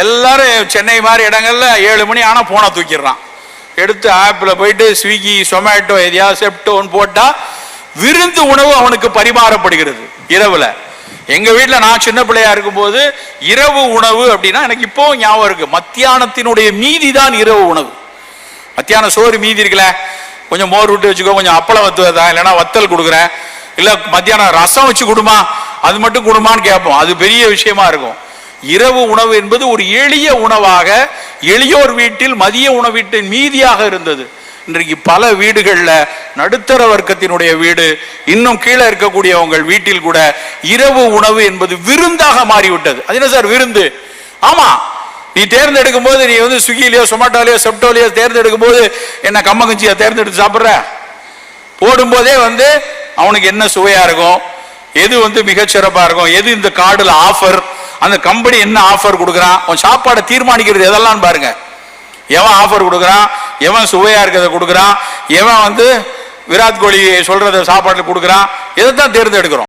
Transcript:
எல்லாரும் சென்னை மாதிரி இடங்கள்ல 7 மணி ஆனா போனை தூக்கிடுறான். எடுத்து ஆப்ல போயிட்டு ஸ்விக்கி, சொமேட்டோ, எதையாவது செப்டோன்னு போட்டா விருந்து உணவு அவனுக்கு பரிமாறப்படுகிறது இரவுல. எங்க வீட்டில் நான் சின்ன பிள்ளையா இருக்கும்போது இரவு உணவு அப்படின்னா எனக்கு இப்போ ஞாபகம் இருக்கு, மத்தியானத்தினுடைய மீதி தான் இரவு உணவு. மத்தியானம் சோறு மீதி இருக்குல்ல, கொஞ்சம் மோர் விட்டு வச்சுக்கோ, கொஞ்சம் அப்பளம் வத்துவதா, இல்லைன்னா வத்தல் கொடுக்குறேன், இல்லை மத்தியானம் ரசம் வச்சு கொடுமா, அது மட்டும் கொடுமான்னு கேட்போம். அது பெரிய விஷயமா இருக்கும். இரவு உணவு என்பது ஒரு எளிய உணவாக எளியோர் வீட்டில் மதிய உணவீட்டின் மீதியாக இருந்தது. இன்றைக்கு பல வீடுகளில் நடுத்தர வர்க்கத்தினுடைய வீடு, இன்னும் கீழே இருக்கக்கூடிய உங்கள் வீட்டில் கூட இரவு உணவு என்பது விருந்தாக மாறிவிட்டது. அது என்ன சார் விருந்து? ஆமா, நீ தேர்ந்தெடுக்கும் போது நீ ஸ்விக்கிலேயோ சொமேட்டோலையோ செப்டோலையோ தேர்ந்தெடுக்கும் போது என்ன கம்மங்கஞ்சியை தேர்ந்தெடுத்து சாப்பிட்ற, போடும்போதே அவனுக்கு என்ன சுவையா இருக்கும், எது மிகச்சிறப்பா இருக்கும், எது இந்த கார்டுல ஆஃபர், அந்த கம்பெனி என்ன ஆஃபர் கொடுக்குறான், உன் சாப்பாடை தீர்மானிக்கிறது எதெல்லாம் பாருங்க. எவன் ஆஃபர் கொடுக்குறான், எவன் சுவையா இருக்கிறத கொடுக்குறான், எவன் விராட் கோலி சொல்றத சாப்பாட்டில் கொடுக்குறான், இதை தான் தேர்ந்தெடுக்கிறோம்.